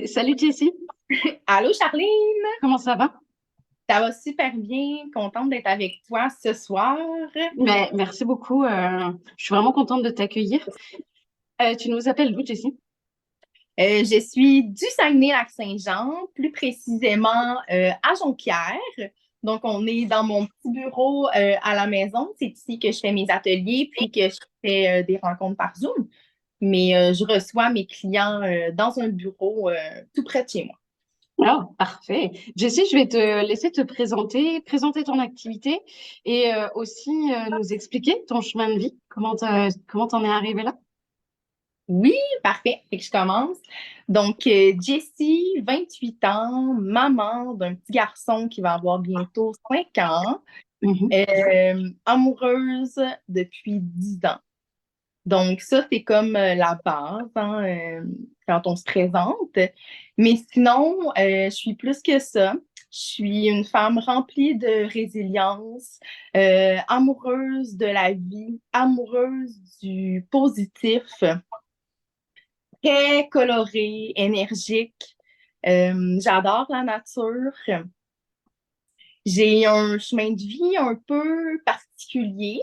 Salut Jessie, Allô, Charline? comment ça va? Ça va super bien. Contente d'être avec toi ce soir. Merci beaucoup, je suis vraiment contente de t'accueillir. Tu nous appelles d'où Jessie? Je suis du Saguenay-Lac-Saint-Jean, plus précisément à Jonquière. Donc, on est dans mon petit bureau à la maison. C'est ici que je fais mes ateliers puis que je fais des rencontres par Zoom. Mais je reçois mes clients dans un bureau tout près de chez moi. Oh, parfait. Jessie, je vais te laisser te présenter ton activité et aussi nous expliquer ton chemin de vie, comment t'en es arrivé là. Oui, parfait. Fait que je commence. Donc, Jessie, 28 ans, maman d'un petit garçon qui va avoir bientôt 5 ans, Mhm. amoureuse depuis 10 ans. Donc, ça, c'est comme la base hein, quand on se présente. Mais sinon, je suis plus que ça. Je suis une femme remplie de résilience, amoureuse de la vie, amoureuse du positif, très colorée, énergique. J'adore la nature. J'ai un chemin de vie un peu particulier.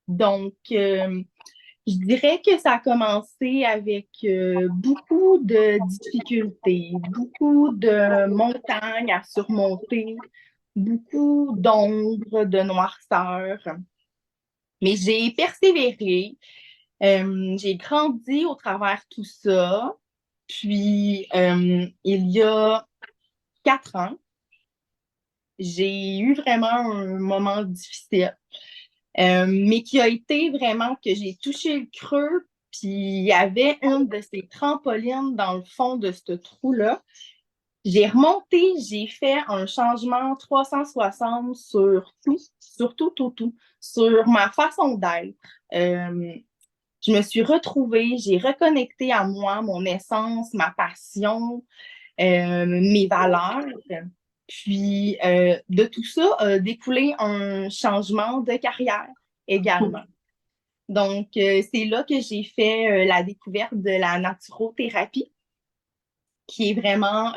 Donc, je dirais que ça a commencé avec beaucoup de difficultés, beaucoup de montagnes à surmonter, beaucoup d'ombre, de noirceur. Mais j'ai persévéré. J'ai grandi au travers tout ça. Puis, il y a 4 ans, j'ai eu vraiment un moment difficile, mais qui a été vraiment que j'ai touché le creux, puis il y avait une de ces trampolines dans le fond de ce trou-là. J'ai remonté, j'ai fait un changement 360 sur tout, sur ma façon d'être. Euh, je me suis retrouvée, j'ai reconnecté à moi, mon essence, ma passion, mes valeurs. Puis de tout ça a découlé un changement de carrière également. Donc, c'est là que j'ai fait la découverte de la naturothérapie, qui est vraiment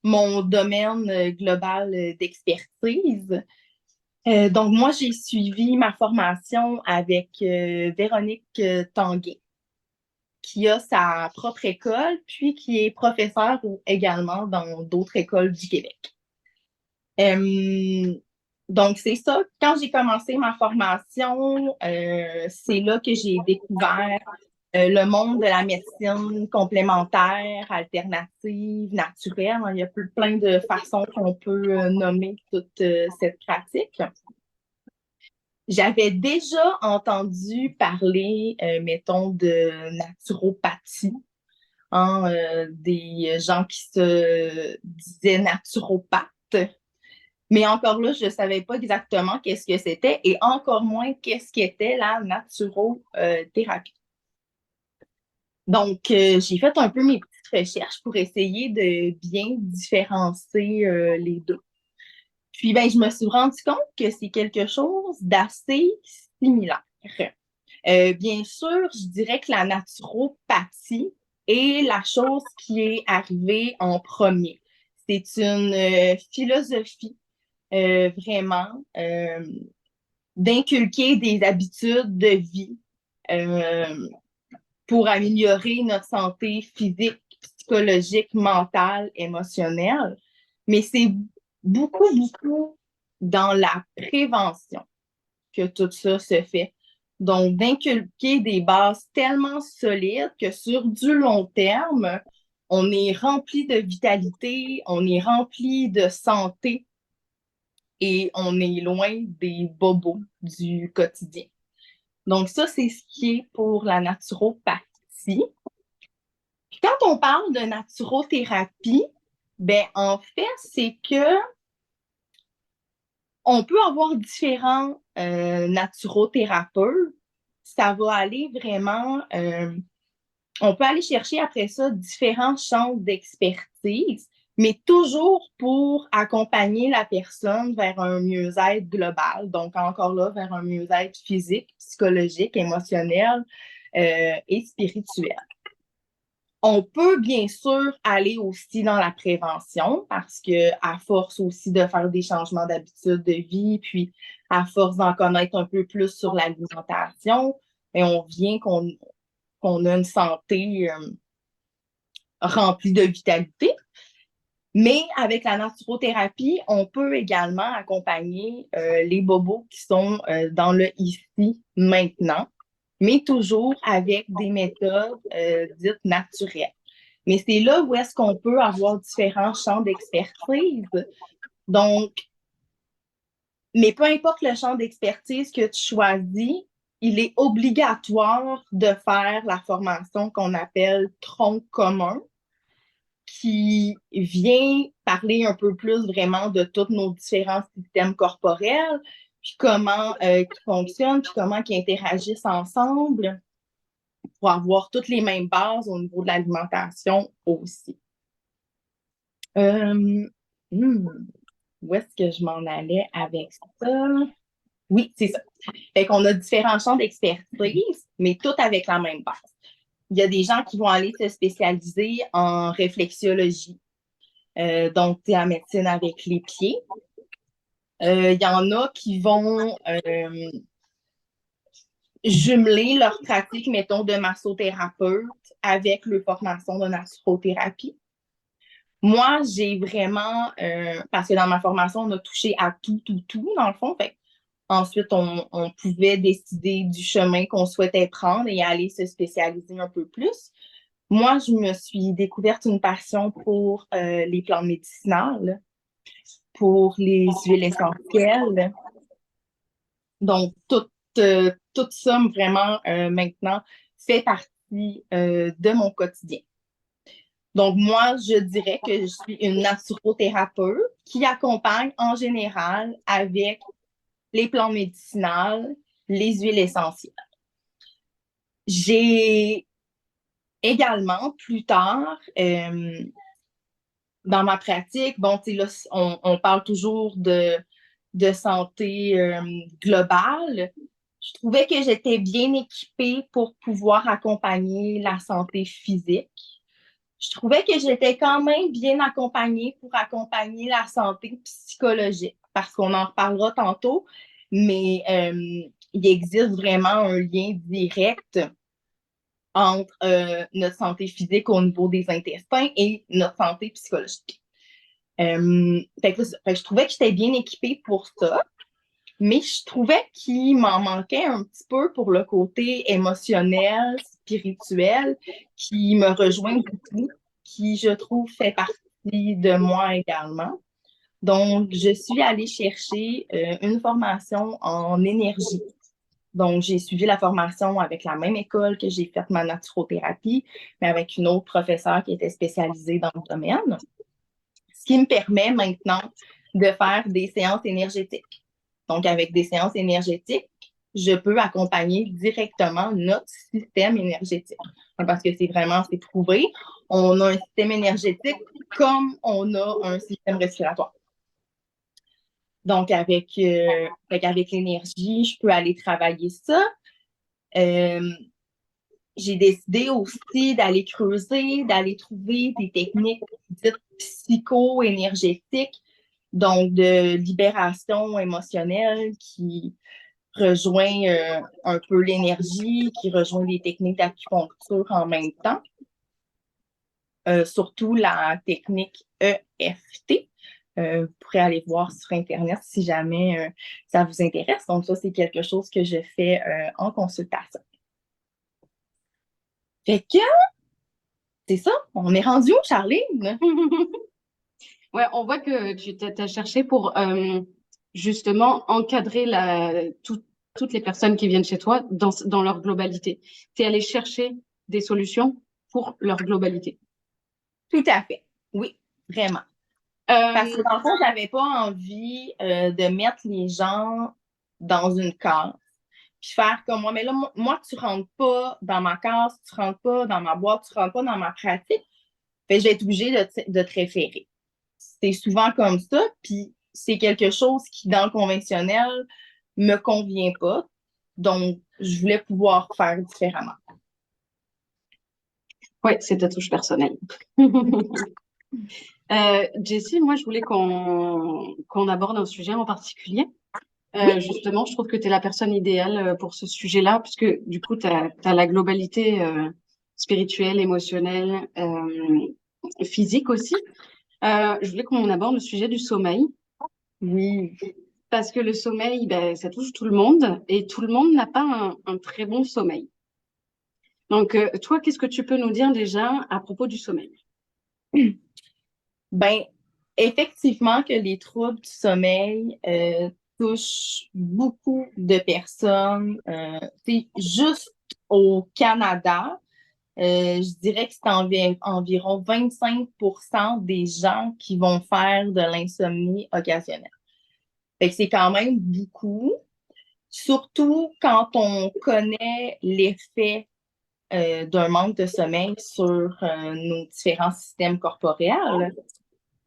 mon domaine global d'expertise. Donc, moi, j'ai suivi ma formation avec Véronique Tanguay, qui a sa propre école, puis qui est professeure également dans d'autres écoles du Québec. Euh, donc, c'est ça. Quand j'ai commencé ma formation, c'est là que j'ai découvert le monde de la médecine complémentaire, alternative, naturelle. Il y a plein de façons qu'on peut nommer toute cette pratique. J'avais déjà entendu parler, mettons, de naturopathie, hein, des gens qui se disaient naturopathes. Mais encore là, je ne savais pas exactement qu'est-ce que c'était et encore moins qu'est-ce qu'était la naturothérapie. Donc, j'ai fait un peu mes petites recherches pour essayer de bien différencier les deux. Puis, ben, je me suis rendu compte que c'est quelque chose d'assez similaire. Bien sûr, je dirais que la naturopathie est la chose qui est arrivée en premier. C'est une philosophie vraiment d'inculquer des habitudes de vie euh, pour améliorer notre santé physique, psychologique, mentale, émotionnelle. Mais c'est beaucoup dans la prévention que tout ça se fait. Donc, d'inculquer des bases tellement solides que sur du long terme, on est rempli de vitalité, on est rempli de santé et on est loin des bobos du quotidien. Donc, ça, c'est ce qui est pour la naturopathie. Puis quand on parle de naturothérapie, ben en fait, c'est que on peut avoir différents naturothérapeutes. Ça va aller vraiment, on peut aller chercher après ça différents champs d'expertise, mais toujours pour accompagner la personne vers un mieux-être global. Donc, encore là, vers un mieux-être physique, psychologique, émotionnel et spirituel. On peut bien sûr aller aussi dans la prévention parce que à force aussi de faire des changements d'habitude de vie, puis à force d'en connaître un peu plus sur l'alimentation, ben, on vient qu'on a une santé remplie de vitalité. Mais avec la naturothérapie, on peut également accompagner les bobos qui sont dans le ici, maintenant, mais toujours avec des méthodes dites naturelles. Mais c'est là où est-ce qu'on peut avoir différents champs d'expertise. Donc, mais peu importe le champ d'expertise que tu choisis, il est obligatoire de faire la formation qu'on appelle tronc commun, qui vient parler un peu plus vraiment de tous nos différents systèmes corporels, puis comment ils fonctionnent, puis comment ils interagissent ensemble pour avoir toutes les mêmes bases au niveau de l'alimentation aussi. Euh, hmm, Où est-ce que je m'en allais avec ça? Oui, c'est ça. Fait qu'on a différents champs d'expertise, mais tout avec la même base. Il y a des gens qui vont aller se spécialiser en réflexologie, donc c'est la médecine avec les pieds. Il y en a qui vont jumeler leur pratique, mettons, de massothérapeute avec leur formation de naturothérapie. Moi, j'ai vraiment, parce que dans ma formation, on a touché à tout, dans le fond. Fait ensuite, on pouvait décider du chemin qu'on souhaitait prendre et aller se spécialiser un peu plus. Moi, je me suis découverte une passion pour les plantes médicinales, pour les huiles essentielles. Donc, tout ça, vraiment, maintenant, fait partie de mon quotidien. Donc, moi, je dirais que je suis une naturothérapeute qui accompagne en général avec les plantes médicinales, les huiles essentielles. J'ai également, plus tard, dans ma pratique, bon, tu sais, là, on parle toujours de santé globale. Je trouvais que j'étais bien équipée pour pouvoir accompagner la santé physique. Je trouvais que j'étais quand même bien accompagnée pour accompagner la santé psychologique, parce qu'on en reparlera tantôt, mais il existe vraiment un lien direct entre notre santé physique au niveau des intestins et notre santé psychologique. Fait que je trouvais que j'étais bien équipée pour ça, mais je trouvais qu'il m'en manquait un petit peu pour le côté émotionnel, spirituel, qui me rejoint beaucoup, qui, je trouve, fait partie de moi également. Donc, je suis allée chercher une formation en énergie. Donc, j'ai suivi la formation avec la même école que j'ai fait ma naturothérapie, mais avec une autre professeure qui était spécialisée dans le domaine, ce qui me permet maintenant de faire des séances énergétiques. Donc, avec des séances énergétiques, je peux accompagner directement notre système énergétique. Parce que c'est prouvé. On a un système énergétique comme on a un système respiratoire. Donc, avec l'énergie, je peux aller travailler ça. J'ai décidé aussi d'aller creuser, d'aller trouver des techniques dites psycho-énergétiques, donc de libération émotionnelle qui rejoint un peu l'énergie, qui rejoint les techniques d'acupuncture en même temps, surtout la technique EFT. Vous pourrez aller voir sur Internet si jamais ça vous intéresse. Donc, ça, c'est quelque chose que je fais en consultation. Fait que, c'est ça, on est rendu où, Charline? Ouais, on voit que tu t'as cherché pour justement encadrer toutes les personnes qui viennent chez toi dans leur globalité. Tu es allé chercher des solutions pour leur globalité. Tout à fait. Oui, vraiment. Parce que dans le fond, j'avais pas envie de mettre les gens dans une case. Puis faire comme moi, mais là, moi, tu rentres pas dans ma case, tu rentres pas dans ma boîte, tu rentres pas dans ma pratique. Fait que je vais être obligée de te référer. C'est souvent comme ça, puis c'est quelque chose qui, dans le conventionnel, me convient pas. Donc, je voulais pouvoir faire différemment. Ouais, c'est ta touche personnelle. Jessie, moi, je voulais qu'on aborde un sujet en particulier. Oui, Justement, je trouve que tu es la personne idéale pour ce sujet-là, puisque du coup, tu as la globalité spirituelle, émotionnelle, physique aussi. Je voulais qu'on aborde le sujet du sommeil, oui. parce que le sommeil, ben, ça touche tout le monde, et tout le monde n'a pas un très bon sommeil. Donc, toi, qu'est-ce que tu peux nous dire déjà à propos du sommeil? Ben, effectivement que les troubles du sommeil touchent beaucoup de personnes. C'est juste au Canada, je dirais que c'est environ 25% des gens qui vont faire de l'insomnie occasionnelle. Fait que c'est quand même beaucoup, surtout quand on connaît l'effet d'un manque de sommeil sur nos différents systèmes corporels.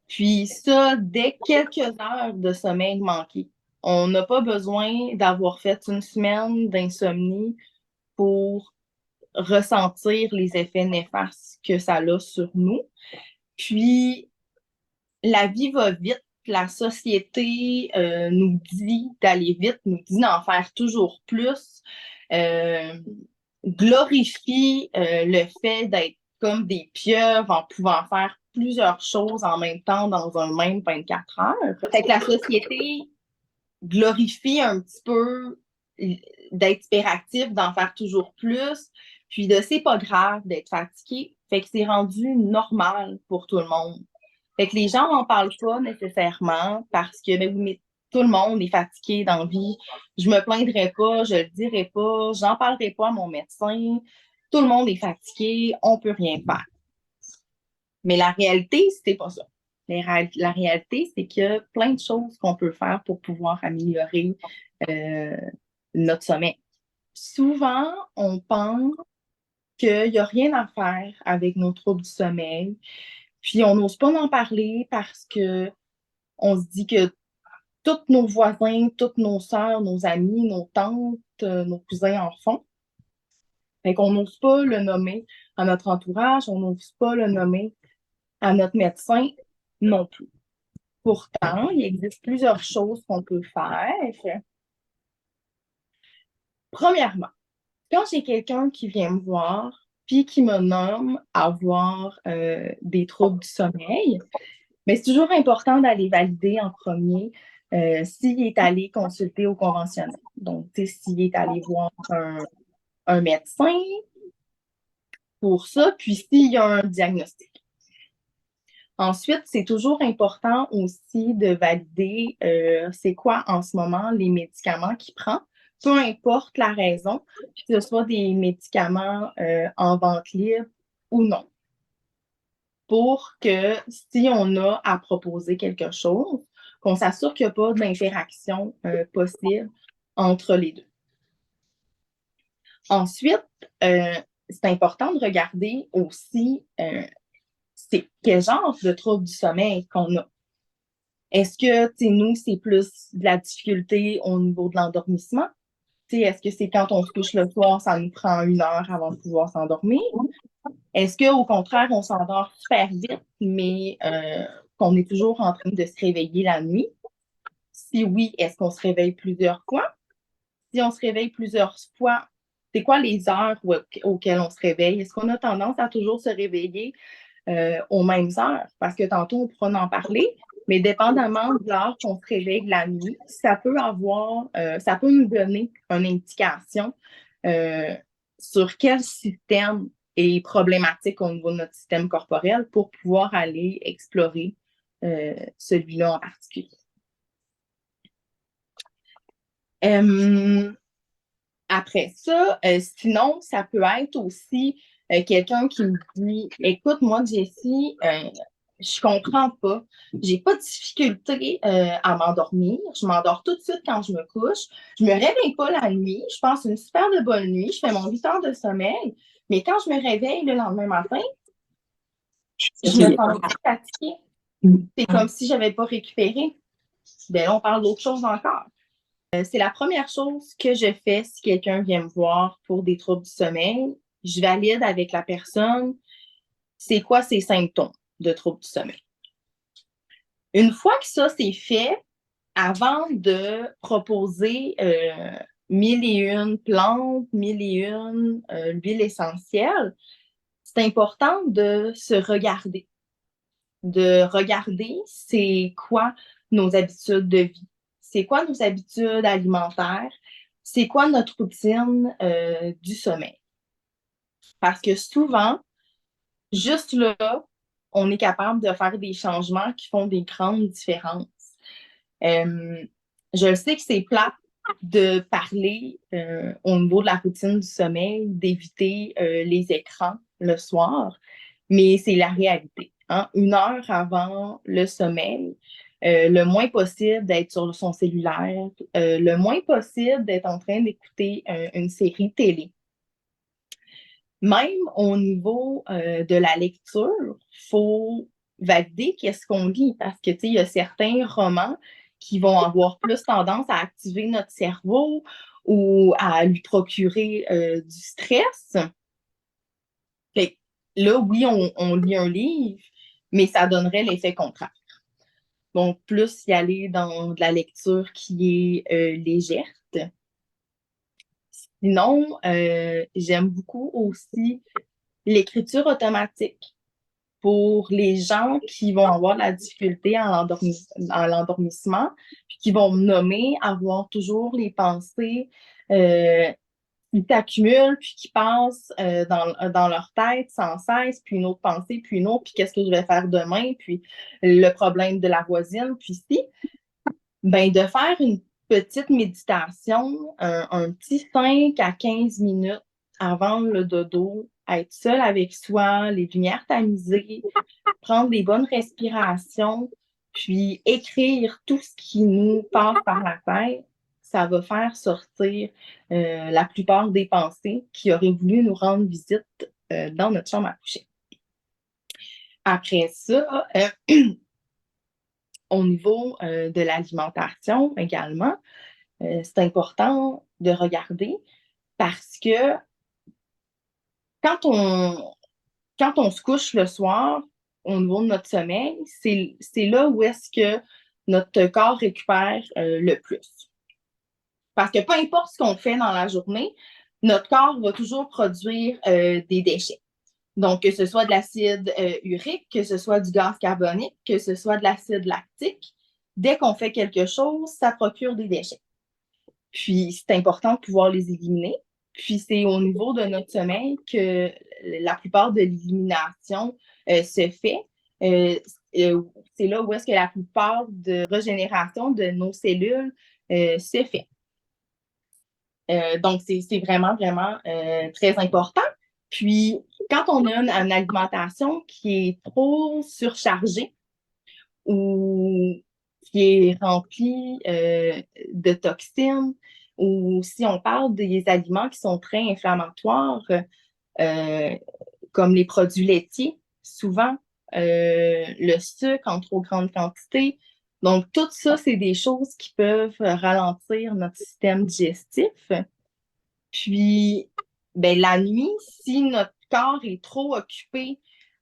Puis ça, dès quelques heures de sommeil manqué. On n'a pas besoin d'avoir fait une semaine d'insomnie pour ressentir les effets néfastes que ça a sur nous. Puis, la vie va vite. La société nous dit d'aller vite, nous dit d'en faire toujours plus, euh, glorifie le fait d'être comme des pieuvres en pouvant faire plusieurs choses en même temps dans un même 24 heures. Fait que la société glorifie un petit peu d'être hyperactif, d'en faire toujours plus, puis de c'est pas grave d'être fatigué. Fait que c'est rendu normal pour tout le monde. Fait que les gens n'en parlent pas nécessairement parce que ben oui, mais tout le monde est fatigué dans la vie. Je me plaindrai pas, je le dirai pas, j'en parlerai pas à mon médecin. Tout le monde est fatigué, on peut rien faire. Mais la réalité, c'est pas ça. La réalité, c'est qu'il y a plein de choses qu'on peut faire pour pouvoir améliorer euh, notre sommeil. Souvent, on pense qu'il n'y a rien à faire avec nos troubles du sommeil, puis on n'ose pas en parler parce que on se dit que tous nos voisins, toutes nos sœurs, nos amis, nos tantes, nos cousins en font. Fait qu'on n'ose pas le nommer à notre entourage, on n'ose pas le nommer à notre médecin non plus. Pourtant, il existe plusieurs choses qu'on peut faire. Premièrement, quand j'ai quelqu'un qui vient me voir puis qui me nomme avoir des troubles du sommeil, mais c'est toujours important d'aller valider en premier s'il est allé consulter au conventionnel. Donc, tu sais, s'il est allé voir un médecin pour ça, puis s'il y a un diagnostic. Ensuite, c'est toujours important aussi de valider c'est quoi en ce moment les médicaments qu'il prend, peu importe la raison, que ce soit des médicaments en vente libre ou non, pour que si on a à proposer quelque chose, qu'on s'assure qu'il n'y a pas d'interaction possible entre les deux. Ensuite, euh, c'est important de regarder aussi c'est quel genre de trouble du sommeil qu'on a. Est-ce que, nous, c'est plus de la difficulté au niveau de l'endormissement? Est-ce que c'est quand on se couche le soir, ça nous prend 1 heure avant de pouvoir s'endormir? Est-ce qu'au contraire, on s'endort super vite, mais qu'on est toujours en train de se réveiller la nuit? Si oui, est-ce qu'on se réveille plusieurs fois? Si on se réveille plusieurs fois, c'est quoi les heures auxquelles on se réveille? Est-ce qu'on a tendance à toujours se réveiller aux mêmes heures? Parce que tantôt, on pourra en parler, mais dépendamment de l'heure qu'on se réveille la nuit, ça peut nous donner une indication euh, sur quel système est problématique au niveau de notre système corporel pour pouvoir aller explorer celui-là en particulier. Euh, Après ça, sinon, ça peut être aussi quelqu'un qui me dit, écoute, moi, Jessie, je comprends pas. J'ai pas de difficulté à m'endormir. Je m'endors tout de suite quand je me couche. Je me réveille pas la nuit. Je passe une super de bonne nuit. Je fais mon 8 heures de sommeil. Mais quand je me réveille le lendemain matin, je me sens fatiguée. C'est comme si j'avais pas récupéré. Ben là, on parle d'autre chose encore. C'est la première chose que je fais si quelqu'un vient me voir pour des troubles du sommeil. Je valide avec la personne c'est quoi ces symptômes de troubles du sommeil. Une fois que ça c'est fait, avant de proposer mille et une plantes, mille et une huiles essentielles, c'est important de regarder c'est quoi nos habitudes de vie, c'est quoi nos habitudes alimentaires, c'est quoi notre routine du sommeil. Parce que souvent, juste là, on est capable de faire des changements qui font des grandes différences. Euh, je le sais que c'est plate de parler au niveau de la routine du sommeil, d'éviter les écrans le soir, mais c'est la réalité. Hein? 1 heure avant le sommeil, le moins possible d'être sur son cellulaire, le moins possible d'être en train d'écouter une série télé. Même au niveau de la lecture, il faut valider qu'est-ce qu'on lit parce que, tu sais, il y a certains romans qui vont avoir plus tendance à activer notre cerveau ou à lui procurer du stress. Fait que là, oui, on lit un livre, mais ça donnerait l'effet contraire. Donc, plus y aller dans de la lecture qui est légère. Sinon, j'aime beaucoup aussi l'écriture automatique pour les gens qui vont avoir de la difficulté en l'endormissement, puis qui vont me nommer, avoir toujours les pensées qui s'accumulent, puis qui passent dans leur tête sans cesse, puis une autre pensée, puis une autre, puis qu'est-ce que je vais faire demain, puis le problème de la voisine, puis si, ben de faire une petite méditation, un petit 5 à 15 minutes avant le dodo, être seul avec soi, les lumières tamisées, prendre des bonnes respirations, puis écrire tout ce qui nous passe par la tête, ça va faire sortir la plupart des pensées qui auraient voulu nous rendre visite dans notre chambre à coucher. Après ça, au niveau de l'alimentation également, c'est important de regarder parce que quand on, quand on se couche le soir, au niveau de notre sommeil, c'est là où est-ce que notre corps récupère le plus. Parce que peu importe ce qu'on fait dans la journée, notre corps va toujours produire des déchets. Donc, que ce soit de l'acide urique, que ce soit du gaz carbonique, que ce soit de l'acide lactique, dès qu'on fait quelque chose, ça procure des déchets. Puis, c'est important de pouvoir les éliminer. Puis, c'est au niveau de notre sommeil que la plupart de l'élimination se fait. Euh, c'est là où est-ce que la plupart de régénération de nos cellules se fait. Donc, c'est vraiment, vraiment très important. Puis, quand on a une alimentation qui est trop surchargée ou qui est remplie de toxines, ou si on parle des aliments qui sont très inflammatoires, euh, comme les produits laitiers, souvent le sucre en trop grande quantité. Donc, tout ça, c'est des choses qui peuvent ralentir notre système digestif. Puis, ben, la nuit, si notre corps est trop occupé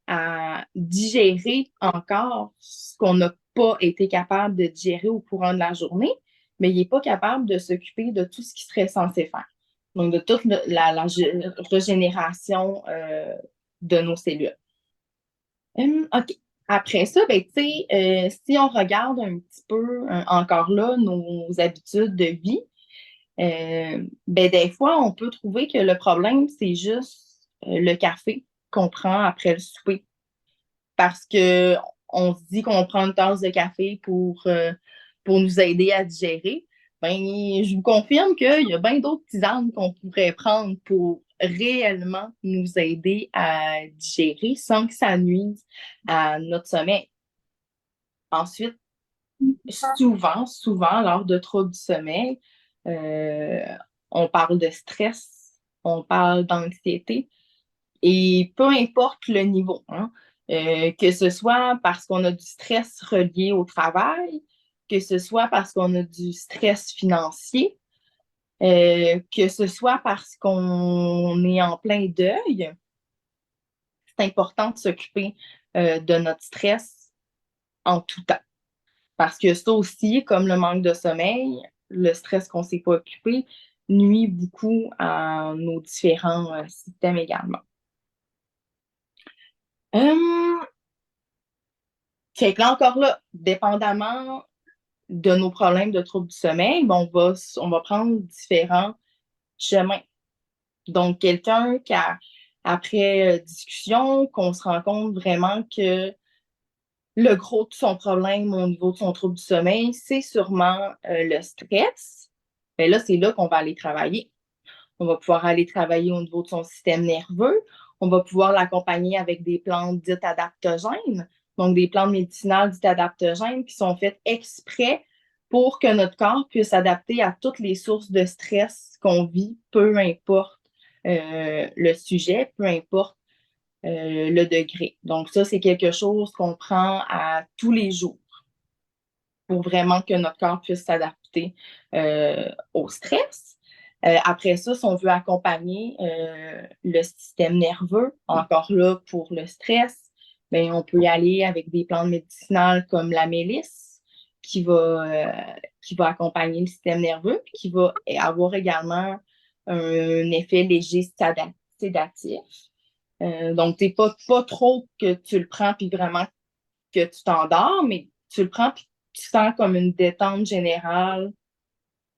à digérer encore ce qu'on n'a pas été capable de digérer au courant de la journée, mais il n'est pas capable de s'occuper de tout ce qu'il serait censé faire. Donc, de toute la régénération de nos cellules. OK. Après ça, ben, tu sais, si on regarde un petit peu encore là nos habitudes de vie, ben, des fois, on peut trouver que le problème, c'est juste le café qu'on prend après le souper. Parce que on se dit qu'on prend une tasse de café pour nous aider à digérer. Ben, je vous confirme qu'il y a bien d'autres tisanes qu'on pourrait prendre pour réellement nous aider à digérer sans que ça nuise à notre sommeil. Ensuite, souvent, lors de troubles du sommeil, euh, on parle de stress, on parle d'anxiété, et peu importe le niveau, hein, que ce soit parce qu'on a du stress relié au travail, que ce soit parce qu'on a du stress financier, que ce soit parce qu'on est en plein deuil, c'est important de s'occuper de notre stress en tout temps. Parce que ça aussi, comme le manque de sommeil, le stress qu'on ne s'est pas occupé, nuit beaucoup à nos différents systèmes également. Fait que là, encore là, dépendamment de nos problèmes de troubles du sommeil, ben, on va prendre différents chemins. Donc, quelqu'un qui a, après discussion, qu'on se rend compte vraiment que le gros de son problème au niveau de son trouble du sommeil, c'est sûrement le stress. Bien là, c'est là qu'on va aller travailler. On va pouvoir aller travailler au niveau de son système nerveux. On va pouvoir l'accompagner avec des plantes dites adaptogènes, donc des plantes médicinales dites adaptogènes qui sont faites exprès pour que notre corps puisse s'adapter à toutes les sources de stress qu'on vit, peu importe le sujet, peu importe le degré. Donc ça, c'est quelque chose qu'on prend à tous les jours pour vraiment que notre corps puisse s'adapter au stress. Après ça, si on veut accompagner le système nerveux, encore là pour le stress, bien, on peut y aller avec des plantes médicinales comme la mélisse qui va accompagner le système nerveux, puis qui va avoir également un effet léger sédatif. Donc, c'est pas trop que tu le prends puis vraiment que tu t'endors, mais tu le prends puis tu sens comme une détente générale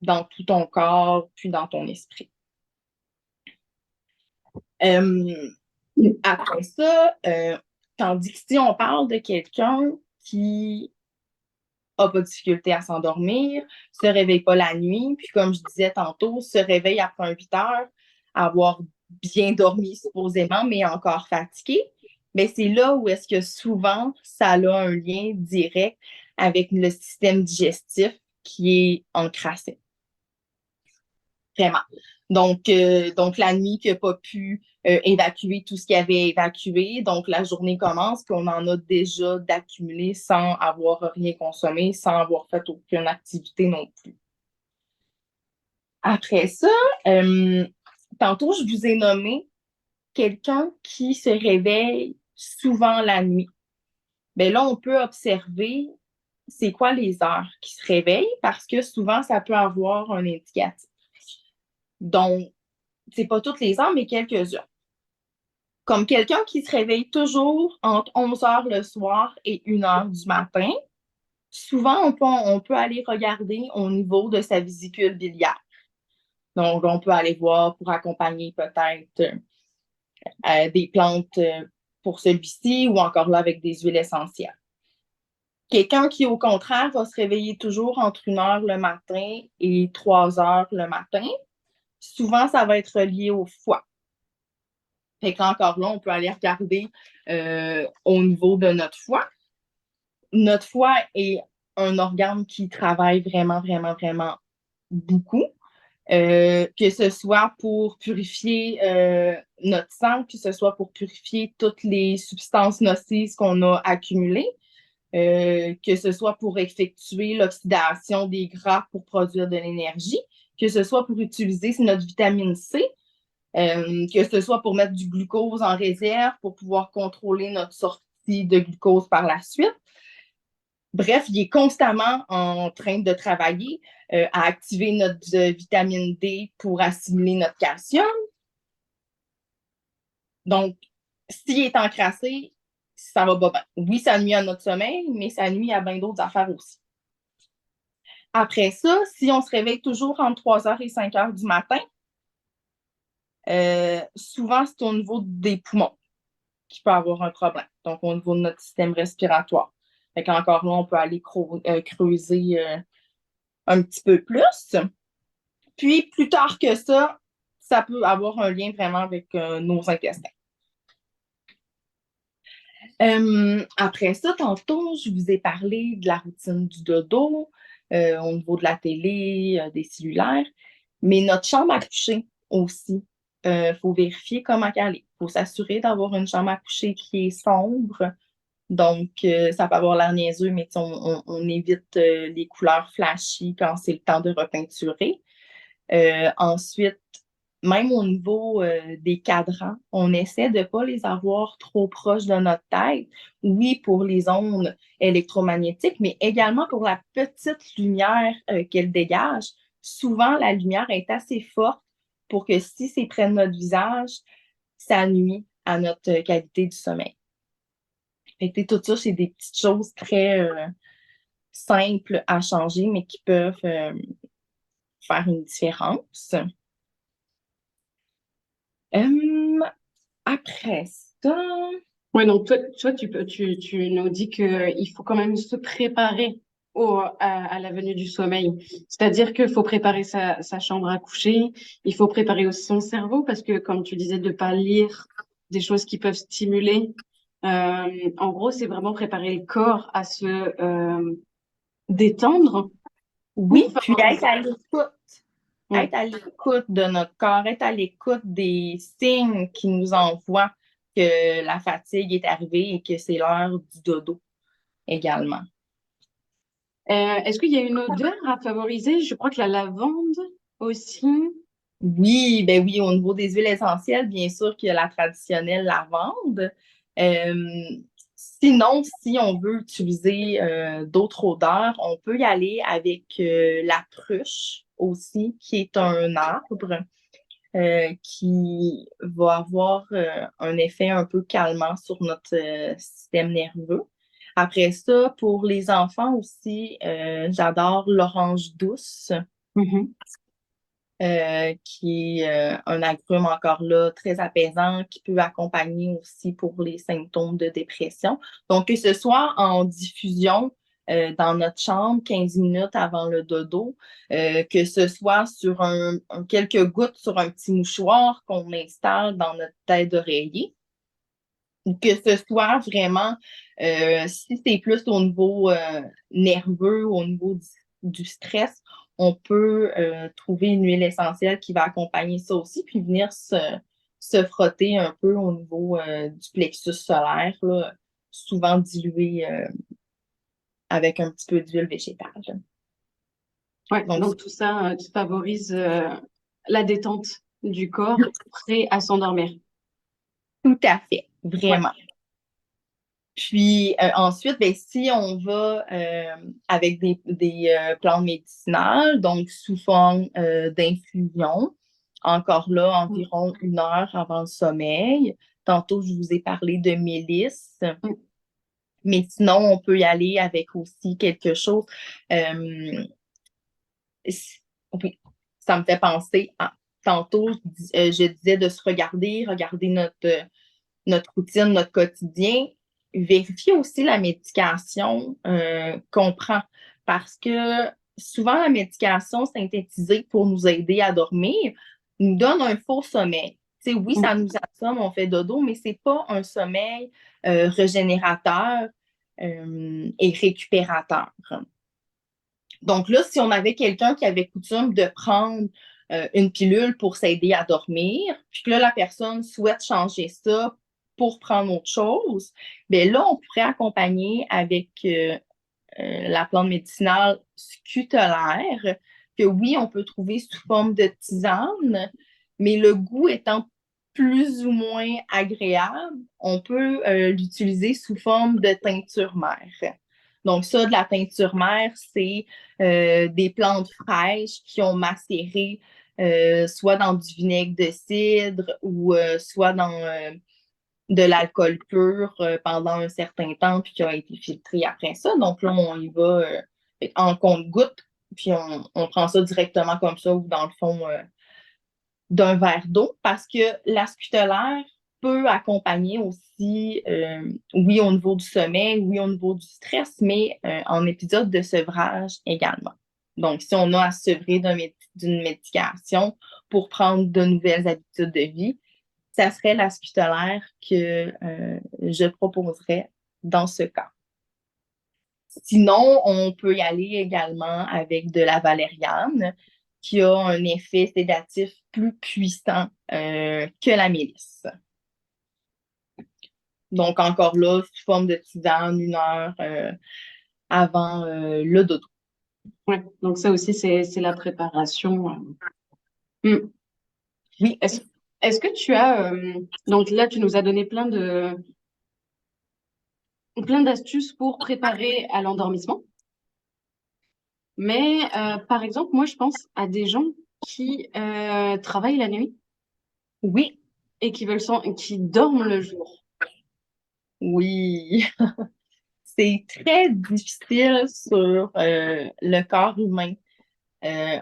dans tout ton corps puis dans ton esprit. Après ça, tandis que si on parle de quelqu'un qui n'a pas de difficulté à s'endormir, se réveille pas la nuit, puis comme je disais tantôt, se réveille après 8 heures, avoir bien dormi supposément, mais encore fatigué, mais c'est là où est-ce que souvent ça a un lien direct avec le système digestif qui est encrassé. Vraiment. Donc la nuit qui n'a pas pu évacuer tout ce qu'il avait évacué. Donc, la journée commence, puis on en a déjà d'accumuler sans avoir rien consommé, sans avoir fait aucune activité non plus. Après ça, tantôt, je vous ai nommé quelqu'un qui se réveille souvent la nuit. Bien là, on peut observer c'est quoi les heures qui se réveillent parce que souvent, ça peut avoir un indicatif. Donc, c'est pas toutes les heures, mais quelques-unes. Comme quelqu'un qui se réveille toujours entre 11 heures le soir et 1 heure du matin, souvent, on peut aller regarder au niveau de sa vésicule biliaire. Donc, on peut aller voir pour accompagner peut-être des plantes pour celui-ci ou encore là avec des huiles essentielles. Quelqu'un qui, au contraire, va se réveiller toujours entre 1 heure le matin et 3 heures le matin, souvent, ça va être lié au foie. Fait qu'encore là, on peut aller regarder au niveau de notre foie. Notre foie est un organe qui travaille vraiment, vraiment, vraiment beaucoup. Que ce soit pour purifier notre sang, que ce soit pour purifier toutes les substances nocives qu'on a accumulées, que ce soit pour effectuer l'oxydation des gras pour produire de l'énergie, que ce soit pour utiliser notre vitamine C, que ce soit pour mettre du glucose en réserve pour pouvoir contrôler notre sortie de glucose par la suite. Bref, il est constamment en train de travailler à activer notre vitamine D pour assimiler notre calcium. Donc, s'il est encrassé, ça va pas bien. Oui, ça nuit à notre sommeil, mais ça nuit à bien d'autres affaires aussi. Après ça, si on se réveille toujours entre 3 heures et 5 heures du matin, souvent, c'est au niveau des poumons qui peut avoir un problème. Donc, au niveau de notre système respiratoire. Fait qu'encore là, on peut aller creuser un petit peu plus. Puis, plus tard que ça, ça peut avoir un lien vraiment avec nos intestins. Après ça, tantôt, je vous ai parlé de la routine du dodo au niveau de la télé, des cellulaires, mais notre chambre à coucher aussi. Faut vérifier comment elle est. Il faut s'assurer d'avoir une chambre à coucher qui est sombre. Donc, ça peut avoir l'air niaiseux, mais on évite les couleurs flashy quand c'est le temps de repeinturer. Ensuite, même au niveau des cadrans, on essaie de ne pas les avoir trop proches de notre tête. Oui, pour les ondes électromagnétiques, mais également pour la petite lumière qu'elles dégagent. Souvent, la lumière est assez forte pour que si c'est près de notre visage, ça nuit à notre qualité du sommeil. Fait que, tout ça, c'est des petites choses très simples à changer, mais qui peuvent faire une différence. Après ça, Ouais, donc toi tu nous dis que il faut quand même se préparer à la venue du sommeil. C'est-à-dire qu'il faut préparer sa chambre à coucher, il faut préparer aussi son cerveau parce que, comme tu disais, de pas lire des choses qui peuvent stimuler. En gros, c'est vraiment préparer le corps à se détendre oui, pour puis favoriser. être Ouais. à l'écoute de notre corps, être à l'écoute des signes qui nous envoient que la fatigue est arrivée et que c'est l'heure du dodo également. Est-ce qu'il y a une odeur à favoriser? Je crois que la lavande aussi. Oui, ben oui, au niveau des huiles essentielles, bien sûr qu'il y a la traditionnelle lavande. Euh, Sinon, si on veut utiliser d'autres odeurs, on peut y aller avec la pruche aussi, qui est un arbre qui va avoir un effet un peu calmant sur notre système nerveux. Après ça, pour les enfants aussi, j'adore l'orange douce Mhm. qui est un agrume encore là très apaisant, qui peut accompagner aussi pour les symptômes de dépression. Donc, que ce soit en diffusion dans notre chambre 15 minutes avant le dodo, que ce soit sur quelques gouttes sur un petit mouchoir qu'on installe dans notre tête d'oreiller, ou que ce soit vraiment, si c'est plus au niveau nerveux, au niveau du stress, on peut trouver une huile essentielle qui va accompagner ça aussi, puis venir se frotter un peu au niveau du plexus solaire, là, souvent dilué avec un petit peu d'huile végétale. Ouais, Donc, donc tout ça, tu favorises la détente du corps prêt à s'endormir. tout à fait, Ouais. vraiment. Puis ensuite, ben, si on va avec des plantes médicinales, donc sous forme d'infusion, encore là, environ 1 heure avant le sommeil. Tantôt, je vous ai parlé de mélisse, Mm. mais sinon, on peut y aller avec aussi quelque chose. euh, oui, ça me fait penser à tantôt, je disais de se regarder notre routine, notre quotidien, vérifier aussi la médication qu'on prend. Parce que souvent, la médication synthétisée pour nous aider à dormir nous donne un faux sommeil. Tu sais, oui, ça Mm. nous assomme, on fait dodo, mais ce n'est pas un sommeil régénérateur et récupérateur. Donc là, si on avait quelqu'un qui avait coutume de prendre une pilule pour s'aider à dormir, puis que là, la personne souhaite changer ça pour prendre autre chose, bien là, on pourrait accompagner avec la plante médicinale scutellaire, que oui, on peut trouver sous forme de tisane, mais le goût étant plus ou moins agréable, on peut l'utiliser sous forme de teinture mère. Donc ça, de la teinture mère, c'est des plantes fraîches qui ont macéré soit dans du vinaigre de cidre ou soit dans de l'alcool pur pendant un certain temps, puis qui a été filtré après ça. Donc là, on y va en compte-gouttes, puis on prend ça directement comme ça ou dans le fond d'un verre d'eau, parce que la scutellaire peut accompagner aussi, oui, au niveau du sommeil, oui, au niveau du stress, mais en épisode de sevrage également. Donc, si on a à se sevrer d'une médication pour prendre de nouvelles habitudes de vie, ça serait la scutellaire que je proposerais dans ce cas. Sinon, on peut y aller également avec de la valériane, qui a un effet sédatif plus puissant que la mélisse. Donc, encore là, sous forme de tisane, 1 heure avant le dodo. Ouais. Donc ça aussi, c'est la préparation. Mm. Oui, Est-ce, est-ce que tu as, donc là, tu nous as donné plein d'astuces pour préparer à l'endormissement. Mais par exemple, moi, je pense à des gens qui travaillent la nuit oui, et qui dorment le jour. oui. C'est très difficile sur le corps humain.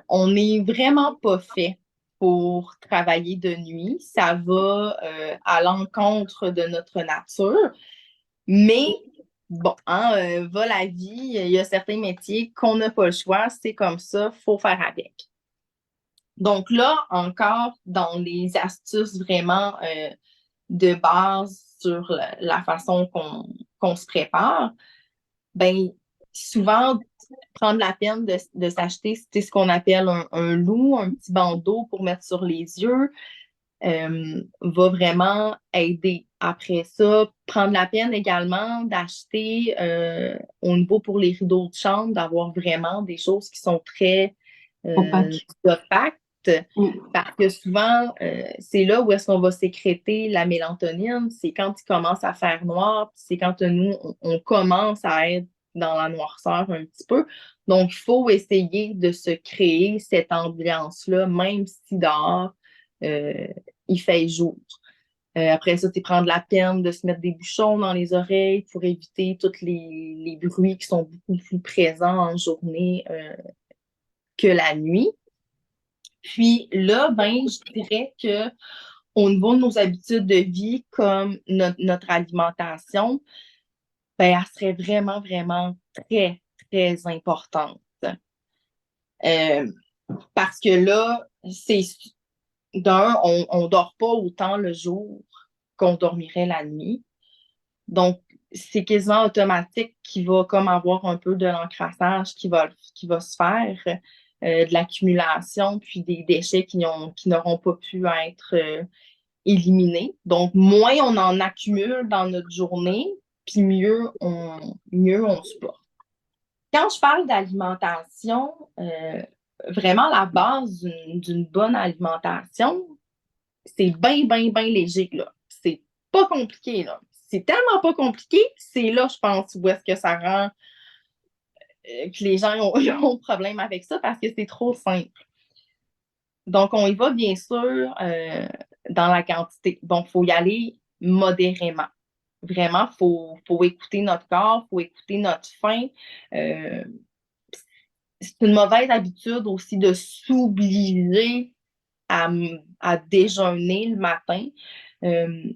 On n'est vraiment pas fait pour travailler de nuit. Ça va à l'encontre de notre nature. Mais bon, hein, va la vie, il y a certains métiers qu'on n'a pas le choix, c'est comme ça, faut faire avec. Donc là, encore dans les astuces vraiment de base sur la façon qu'on se prépare, ben souvent prendre la peine de s'acheter ce qu'on appelle un loup, un petit bandeau pour mettre sur les yeux, va vraiment aider. Après ça, prendre la peine également d'acheter au niveau pour les rideaux de chambre, d'avoir vraiment des choses qui sont très Opaque. opaques. Mm. Parce que souvent, c'est là où est-ce qu'on va sécréter la mélatonine, c'est quand il commence à faire noir, puis c'est quand nous, on commence à être dans la noirceur un petit peu. Donc, il faut essayer de se créer cette ambiance-là, même si dehors, euh, il fait jour. Après ça, c'est prendre la peine de se mettre des bouchons dans les oreilles pour éviter tous les bruits qui sont beaucoup plus présents en journée que la nuit. Puis là, ben, je dirais que au niveau de nos habitudes de vie, comme notre alimentation, ben, elle serait vraiment, vraiment très, très importante. Euh, Parce que là, c'est on ne dort pas autant le jour qu'on dormirait la nuit. Donc, c'est quasiment automatique qu'il va comme avoir un peu de l'encrassage qui va se faire, de l'accumulation, puis des déchets qui n'auront pas pu être éliminés. Donc, moins on en accumule dans notre journée, puis mieux on se porte. Quand je parle d'alimentation, vraiment la base d'une bonne alimentation, c'est bien, bien, bien léger, là. C'est pas compliqué, là. C'est tellement pas compliqué, c'est là, je pense, où est-ce que ça rend que les gens ont, ont problème avec ça parce que c'est trop simple. Donc, on y va, bien sûr, dans la quantité. Donc, il faut y aller modérément. Vraiment, faut écouter notre corps, il faut écouter notre faim. Euh, c'est une mauvaise habitude aussi de s'obliger à déjeuner le matin. Euh,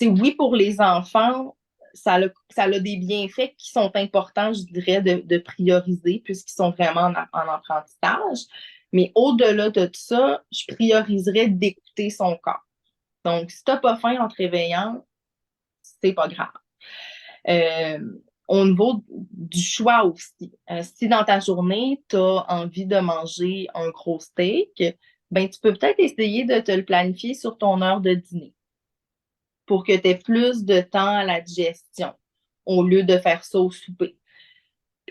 oui, pour les enfants, ça a des bienfaits qui sont importants, je dirais, de prioriser puisqu'ils sont vraiment en apprentissage. Mais au-delà de tout ça, je prioriserais d'écouter son corps. Donc, si tu n'as pas faim en te réveillant, c'est pas grave. Euh, Au niveau du choix aussi, si dans ta journée, tu as envie de manger un gros steak, ben, tu peux peut-être essayer de te le planifier sur ton heure de dîner pour que tu aies plus de temps à la digestion au lieu de faire ça au souper.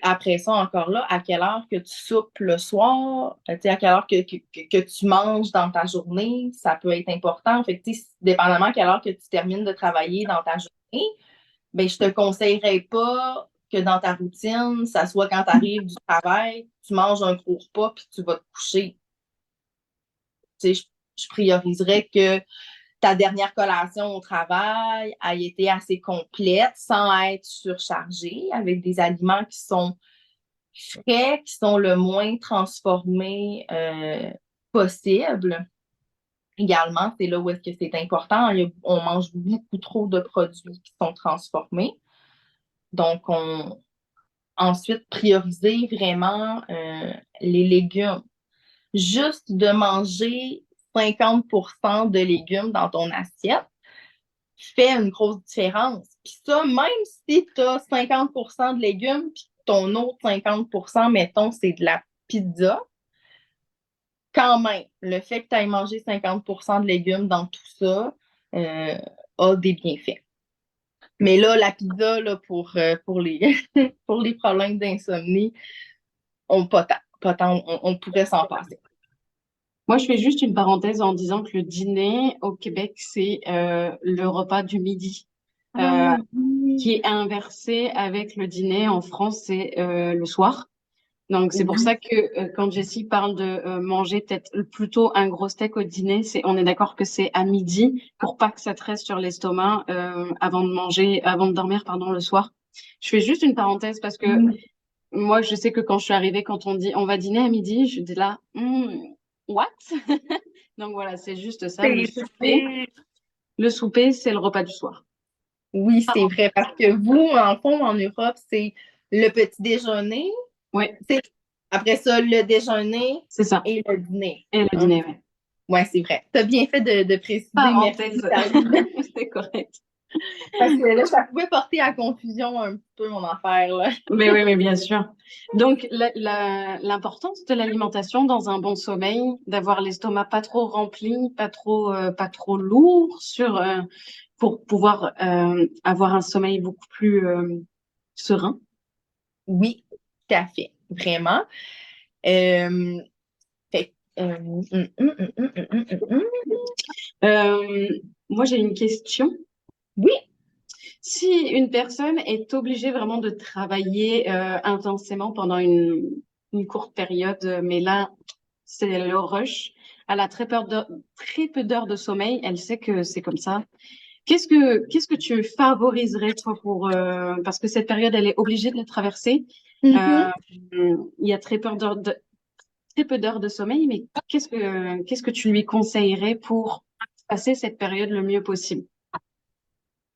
Après ça, encore là, à quelle heure que tu soupes le soir, à quelle heure que tu manges dans ta journée, ça peut être important. Fait que, dépendamment à quelle heure que tu termines de travailler dans ta journée, ben, je te conseillerais pas que dans ta routine, ça soit quand tu arrives du travail, tu manges un gros repas puis tu vas te coucher. Je prioriserais que ta dernière collation au travail a été assez complète sans être surchargée avec des aliments qui sont frais, qui sont le moins transformés possible. Également, c'est là où est-ce que c'est important. On mange beaucoup trop de produits qui sont transformés. Donc, ensuite prioriser vraiment les légumes. Juste de manger 50% de légumes dans ton assiette fait une grosse différence. Puis ça, même si tu as 50% de légumes, puis ton autre 50%, mettons, c'est de la pizza, quand même, le fait que tu ailles manger 50% de légumes dans tout ça euh, a des bienfaits. Mais là, la pizza, là, pour les, pour les problèmes d'insomnie, pas tant, on pourrait s'en passer. Moi, je fais juste une parenthèse en disant que le dîner au Québec, c'est le repas du midi, euh, Ah oui, qui est inversé avec le dîner en France, c'est le soir. Donc, c'est pour oui, ça que quand Jessie parle de manger peut-être plutôt un gros steak au dîner, on est d'accord que c'est à midi pour pas que ça te reste sur l'estomac avant de manger, avant de dormir, pardon, le soir. Je fais juste une parenthèse parce que oui. moi, je sais que quand je suis arrivée, quand on dit on va dîner à midi, je dis là, what? Donc voilà, c'est juste ça. C'est Le souper, c'est le repas du soir. Oui, c'est vrai, parce que vous, en fond, en Europe, c'est le petit déjeuner, Oui, c'est après ça, le déjeuner c'est ça. et le dîner. Et le Hein? dîner, oui. Ouais, c'est vrai. Tu as bien fait de préciser, merci, Parenthèse, Karine. c'est correct. Parce que là, ça pouvait porter à confusion un petit peu mon affaire, là. Mais oui, mais bien sûr. Donc, l'importance de l'alimentation dans un bon sommeil, d'avoir l'estomac pas trop rempli, pas trop lourd pour pouvoir avoir un sommeil beaucoup plus serein. Oui, tout à fait, vraiment. Euh, hum, hum, hum, hum, hum, hum, hum. Euh, Moi, j'ai une question. Oui. Si une personne est obligée vraiment de travailler intensément pendant une courte période, mais là, c'est le rush, elle a très peu d'heures de sommeil, elle sait que c'est comme ça. Qu'est-ce que tu favoriserais, toi, parce que cette période, elle est obligée de la traverser. Mhm. Euh, il y a très peu d'heures de sommeil, mais qu'est-ce que tu lui conseillerais pour passer cette période le mieux possible?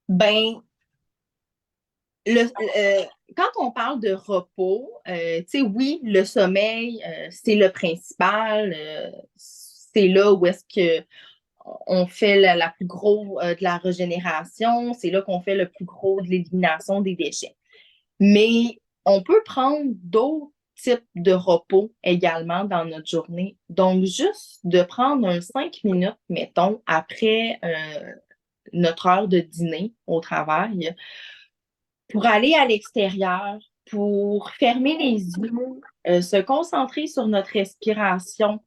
Ben, Le, euh, quand on parle de repos, tu sais, oui, le sommeil, c'est le principal. C'est là où est-ce que on fait la plus gros de la régénération. C'est là qu'on fait le plus gros de l'élimination des déchets. Mais on peut prendre d'autres types de repos également dans notre journée. Donc, juste de prendre un 5 minutes, mettons, après notre heure de dîner au travail pour aller à l'extérieur, pour fermer les yeux, se concentrer sur notre respiration.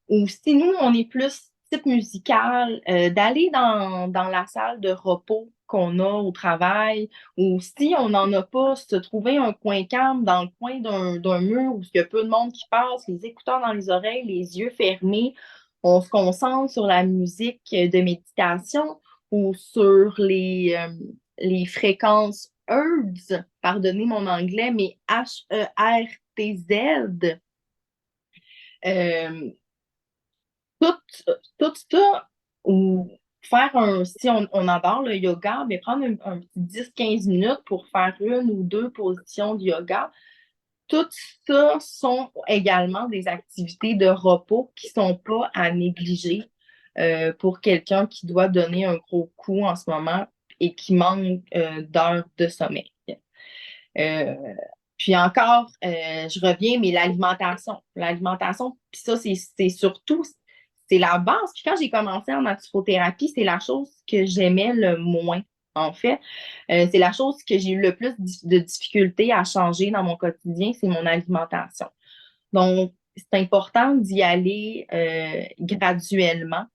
Ou si nous, on est plus type musical, d'aller dans la salle de repos qu'on a au travail, ou si on n'en a pas, se trouver un coin calme dans le coin d'un mur où il y a peu de monde qui passe, les écouteurs dans les oreilles, les yeux fermés, on se concentre sur la musique de méditation ou sur les fréquences Hertz, pardonnez mon anglais, mais Hertz. Euh, tout, tout ça, ou faire si on adore le yoga, mais prendre un petit 10-15 minutes pour faire une ou deux positions de yoga, tout ça sont également des activités de repos qui ne sont pas à négliger pour quelqu'un qui doit donner un gros coup en ce moment et qui manque d'heures de sommeil. Euh, Puis encore, je reviens, mais l'alimentation. L'alimentation, puis ça, c'est surtout, c'est la base. Puis quand j'ai commencé en naturothérapie, c'est la chose que j'aimais le moins, en fait. C'est la chose que j'ai eu le plus de difficulté à changer dans mon quotidien, c'est mon alimentation. Donc, c'est important d'y aller graduellement.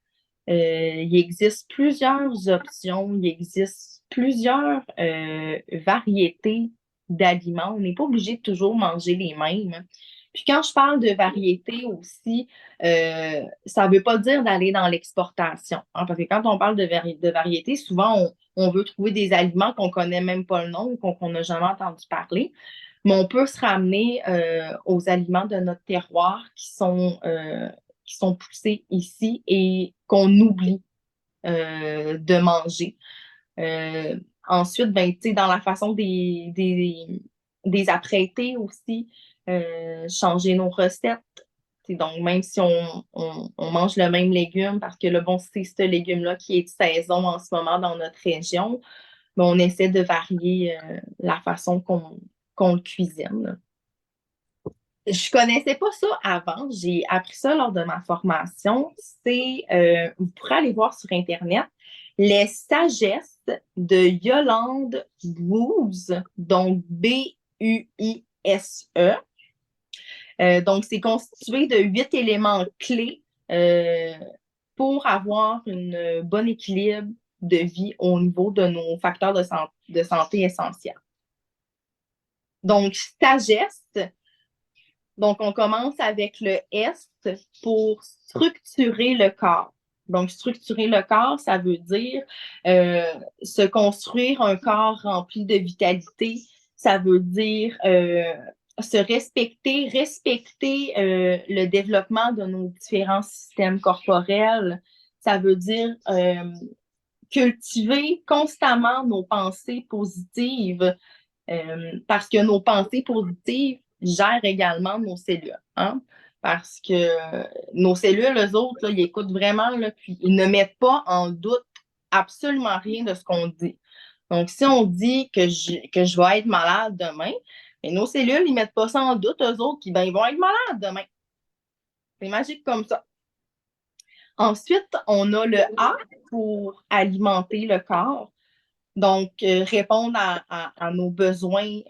Il existe plusieurs options, il existe plusieurs variétés d'aliments. On n'est pas obligé de toujours manger les mêmes. Puis quand je parle de variété aussi, ça ne veut pas dire d'aller dans l'exportation, hein, parce que quand on parle de variété, souvent on veut trouver des aliments qu'on ne connaît même pas le nom ou qu'on n'a jamais entendu parler. Mais on peut se ramener aux aliments de notre terroir qui sont poussés ici et qu'on oublie de manger. Euh, Ensuite, ben, tu sais, dans la façon des apprêter aussi, changer nos recettes. T'sais, donc, même si on mange le même légume, parce que le bon, c'est ce légume-là qui est de saison en ce moment dans notre région, ben, on essaie de varier la façon qu'on le cuisine. Je connaissais pas ça avant. J'ai appris ça lors de ma formation. Vous pourrez aller voir sur Internet, les sagesses de Yolande Buise, donc Buise. Donc, c'est constitué de 8 éléments clés euh, pour avoir un bon équilibre de vie au niveau de nos facteurs de santé essentiels. Donc, sagesse. Donc, on commence avec le S pour structurer le corps. Donc, structurer le corps, ça veut dire euh, se construire un corps rempli de vitalité. Ça veut dire se respecter, respecter le développement de nos différents systèmes corporels. Ça veut dire cultiver constamment nos pensées positives parce que nos pensées positives gèrent également nos cellules. Hein? Parce que nos cellules, eux autres, là, ils écoutent vraiment, là, puis ils ne mettent pas en doute absolument rien de ce qu'on dit. Donc, si on dit que je vais être malade demain, mais nos cellules, ils ne mettent pas ça en doute, eux autres, qui, ben, ils vont être malades demain. C'est magique comme ça. Ensuite, on a le A pour alimenter le corps. Donc, répondre à nos besoins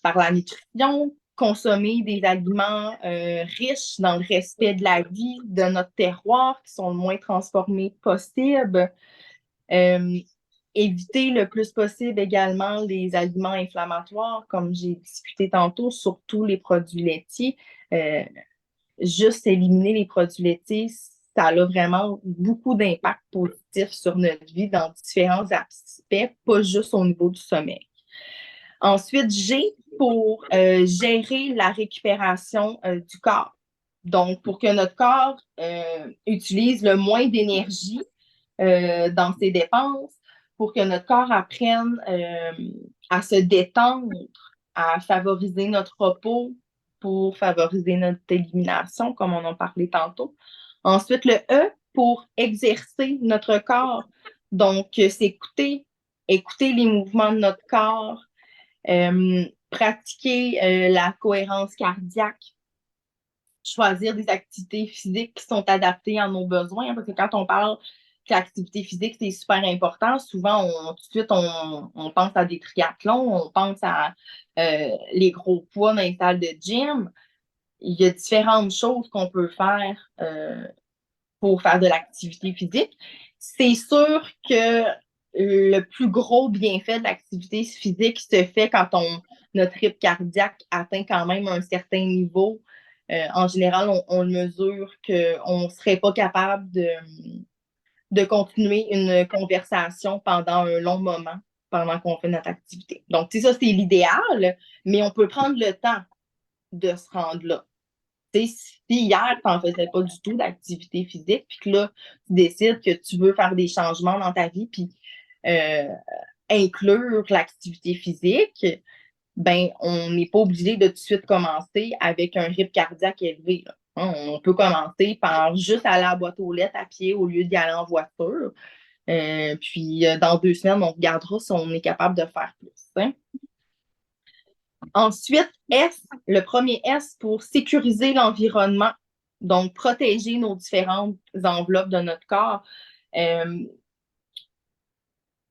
par la nutrition, consommer des aliments riches dans le respect de la vie, de notre terroir, qui sont le moins transformés possible. Euh, éviter le plus possible également les aliments inflammatoires, comme j'ai discuté tantôt, surtout les produits laitiers. Juste éliminer les produits laitiers, ça a vraiment beaucoup d'impact positif sur notre vie dans différents aspects, pas juste au niveau du sommeil. Ensuite, G pour gérer la récupération du corps. Donc, pour que notre corps utilise le moins d'énergie dans ses dépenses, pour que notre corps apprenne à se détendre, à favoriser notre repos, pour favoriser notre élimination, comme on en parlait tantôt. Ensuite, le E pour exercer notre corps. Donc, c'est écouter les mouvements de notre corps, pratiquer la cohérence cardiaque, choisir des activités physiques qui sont adaptées à nos besoins. Hein, parce que quand on parle que l'activité physique, c'est super important, souvent, tout de suite, on pense à des triathlons, on pense à les gros poids dans les salles de gym. Il y a différentes choses qu'on peut faire pour faire de l'activité physique. C'est sûr que le plus gros bienfait de l'activité physique se fait quand notre rythme cardiaque atteint quand même un certain niveau. En général, on mesure qu'on ne serait pas capable de continuer une conversation pendant un long moment pendant qu'on fait notre activité. Donc, ça, c'est l'idéal, mais on peut prendre le temps de se rendre là. Si hier, tu n'en faisais pas du tout d'activité physique, puis que là, tu décides que tu veux faire des changements dans ta vie, puis euh, inclure l'activité physique, ben, on n'est pas obligé de tout de suite commencer avec un rythme cardiaque élevé. Là. Hein, on peut commencer par juste aller à la boîte aux lettres à pied au lieu d'y aller en voiture. Puis, dans 2 semaines, on regardera si on est capable de faire plus. Hein. Ensuite, S, le premier S pour sécuriser l'environnement, donc protéger nos différentes enveloppes de notre corps.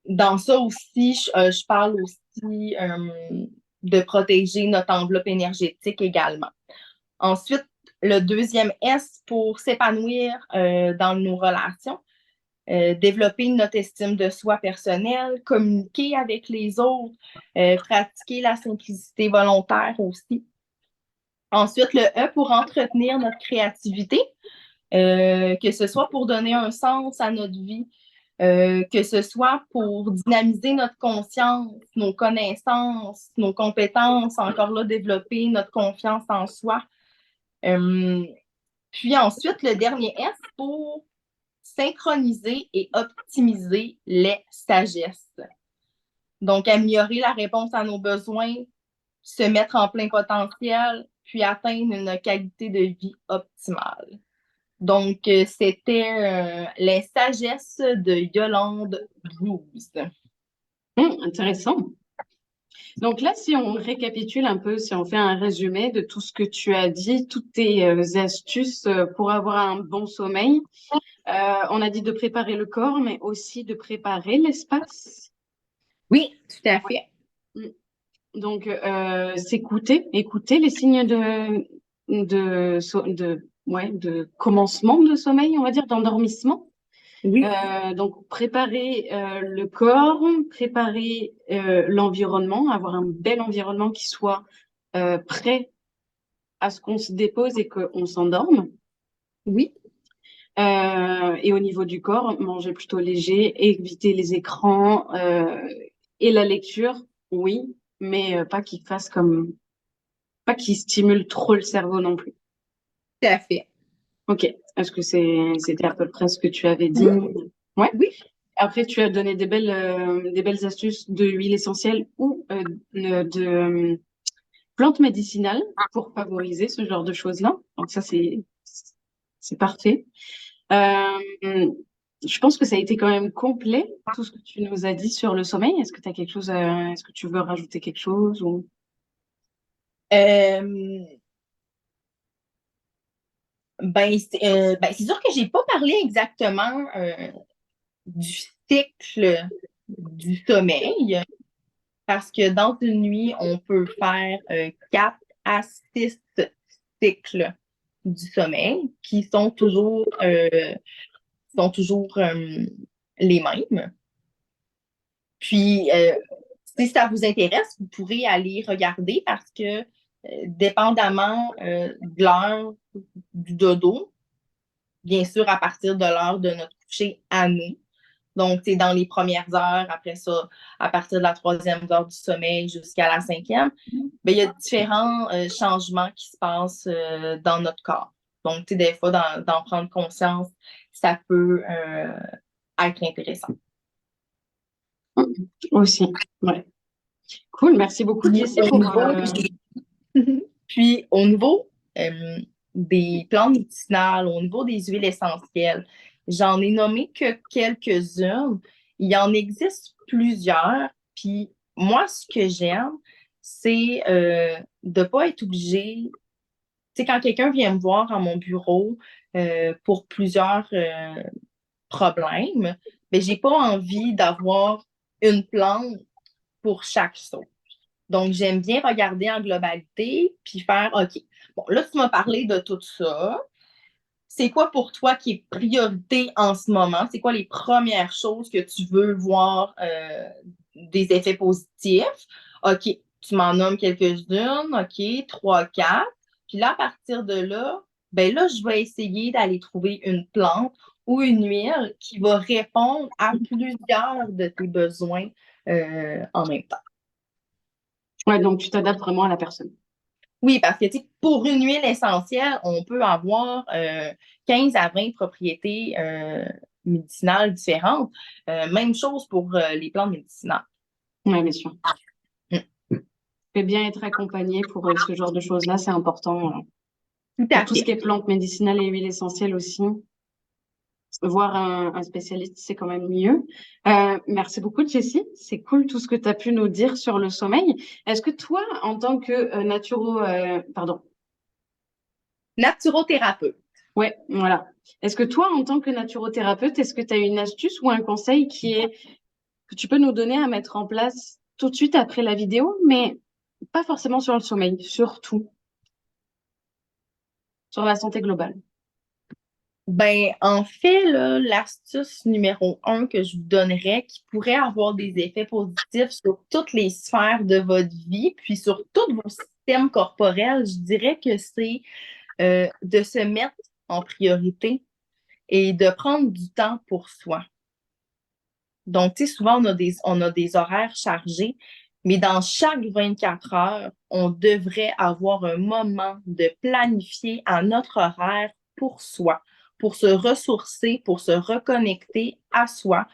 Dans ça aussi, je parle aussi de protéger notre enveloppe énergétique également. Ensuite, le deuxième S pour s'épanouir dans nos relations. Développer notre estime de soi personnelle, communiquer avec les autres, pratiquer la simplicité volontaire aussi. Ensuite, le E pour entretenir notre créativité, que ce soit pour donner un sens à notre vie, que ce soit pour dynamiser notre conscience, nos connaissances, nos compétences, encore là, développer notre confiance en soi. Puis ensuite, le dernier S pour synchroniser et optimiser les sagesses. Donc, améliorer la réponse à nos besoins, se mettre en plein potentiel, puis atteindre une qualité de vie optimale. Donc, c'était les sagesses de Yolande Blues. Intéressant. Donc là, si on récapitule un peu, si on fait un résumé de tout ce que tu as dit, toutes tes astuces pour avoir un bon sommeil, on a dit de préparer le corps, mais aussi de préparer l'espace. Oui, tout à fait. Mm. Donc, s'écouter, écouter les signes de ouais, de commencement de sommeil, on va dire, d'endormissement. Oui. Donc, préparer le corps, préparer l'environnement, avoir un bel environnement qui soit prêt à ce qu'on se dépose et qu'on s'endorme. Oui. Et au niveau du corps, manger plutôt léger, éviter les écrans et la lecture, oui, mais pas qu'il fasse comme, pas qu'il stimule trop le cerveau non plus. Tout à fait. Ok. Est-ce que c'était à peu près ce que tu avais dit? Mhm. Ouais. Oui. Après, tu as donné des belles astuces de huile essentielle ou de plantes médicinales pour favoriser ce genre de choses-là. Donc ça, c'est parfait. Je pense que ça a été quand même complet, tout ce que tu nous as dit sur le sommeil. Est-ce que tu as quelque chose, est-ce que tu veux rajouter quelque chose ou... Euh, ben, c'est sûr que j'ai pas parlé exactement du cycle du sommeil, parce que dans une nuit, on peut faire 4 à 6 cycles du sommeil qui sont toujours les mêmes. Puis, si ça vous intéresse, vous pourrez aller regarder parce que, dépendamment de l'heure du dodo, bien sûr, à partir de l'heure de notre coucher à nous, donc c'est dans les premières heures, après ça, à partir de la troisième heure du sommeil jusqu'à la cinquième, bien, il y a différents changements qui se passent dans notre corps. Donc, des fois, d'en prendre conscience, ça peut être intéressant. Aussi, ouais. Cool, merci beaucoup Puis Jessie au pour... niveau Puis au niveau des plantes médicinales, au niveau des huiles essentielles, j'en ai nommé que quelques-unes. Il en existe plusieurs. Puis moi, ce que j'aime, c'est de ne pas être obligé. Tu sais, quand quelqu'un vient me voir à mon bureau pour plusieurs problèmes, ben, j'ai pas envie d'avoir une plante pour chaque chose. Donc, j'aime bien regarder en globalité puis faire, OK, bon, là, tu m'as parlé de tout ça. C'est quoi pour toi qui est priorité en ce moment? C'est quoi les premières choses que tu veux voir des effets positifs? OK, tu m'en nommes quelques-unes. OK, trois, quatre. Puis là, à partir de là, ben là, je vais essayer d'aller trouver une plante ou une huile qui va répondre à plusieurs de tes besoins en même temps. Ouais, donc tu t'adaptes vraiment à la personne. Oui, parce que tu sais, pour une huile essentielle, on peut avoir 15 à 20 propriétés médicinales différentes. Même chose pour les plantes médicinales. Ouais, bien sûr. Mm. Et bien être accompagné pour ce genre de choses-là, c'est important. Tout Pour à tout ce qui fait. est plantes médicinales et huiles essentielles aussi, voir un spécialiste, c'est quand même mieux. Merci beaucoup, Jessie. C'est cool tout ce que tu as pu nous dire sur le sommeil. Est-ce que toi, en tant que pardon, Naturothérapeute. ouais, voilà. Est-ce que toi, en tant que naturothérapeute, est-ce que tu as une astuce ou un conseil que tu peux nous donner à mettre en place tout de suite après la vidéo, mais pas forcément sur le sommeil, surtout sur la santé globale? Ben, en fait, là, l'astuce numéro 1 que je vous donnerais, qui pourrait avoir des effets positifs sur toutes les sphères de votre vie, puis sur tous vos systèmes corporels, je dirais que c'est de se mettre en priorité et de prendre du temps pour soi. Donc, tu sais, souvent, on a des horaires chargés, mais dans chaque 24 heures, on devrait avoir un moment de planifier à notre horaire pour soi, pour se ressourcer, pour se reconnecter à soi,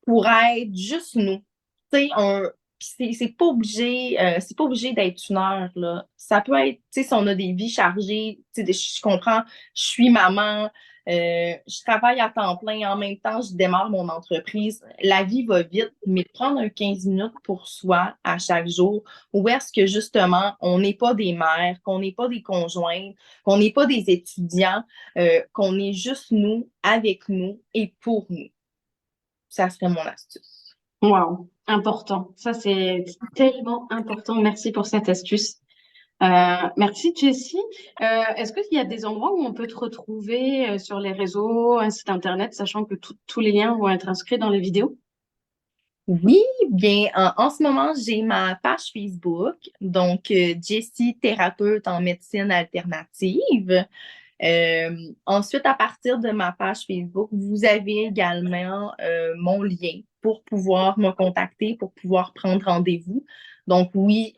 pour être juste nous. Tu sais, c'est pas obligé d'être une heure, là. Ça peut être, tu sais, si on a des vies chargées, tu sais, je comprends, je suis maman, je travaille à temps plein, en même temps, je démarre mon entreprise. La vie va vite, mais prendre un 15 minutes pour soi à chaque jour, où est-ce que justement, on n'est pas des mères, qu'on n'est pas des conjointes, qu'on n'est pas des étudiants, qu'on est juste nous, avec nous et pour nous. Ça serait mon astuce. Waouh, important. Ça, c'est tellement important. Merci pour cette astuce. Merci Jessie. Est-ce qu'il y a des endroits où on peut te retrouver sur les réseaux, un site internet, sachant que tous les liens vont être inscrits dans les vidéos? Oui, bien, en ce moment, j'ai ma page Facebook, donc Jessie, thérapeute en médecine alternative. Ensuite, à partir de ma page Facebook, vous avez également mon lien pour pouvoir me contacter, pour pouvoir prendre rendez-vous. Donc oui,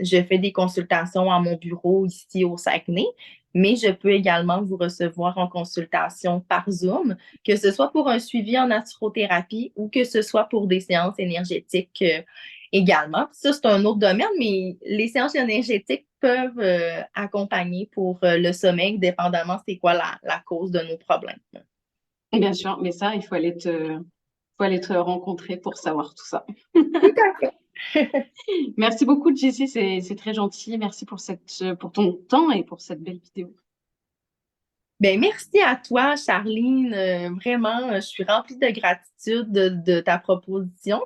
je fais des consultations à mon bureau ici au Saguenay, mais je peux également vous recevoir en consultation par Zoom, que ce soit pour un suivi en naturothérapie ou que ce soit pour des séances énergétiques également. Ça, c'est un autre domaine, mais les séances énergétiques peuvent accompagner pour le sommeil, dépendamment c'est quoi la cause de nos problèmes. Bien sûr, mais ça, faut aller te rencontrer pour savoir tout ça. Tout à fait. Merci beaucoup, Jessie, c'est très gentil. Merci pour ton temps et pour cette belle vidéo. Ben, merci à toi, Charline. Vraiment, je suis remplie de gratitude de ta proposition.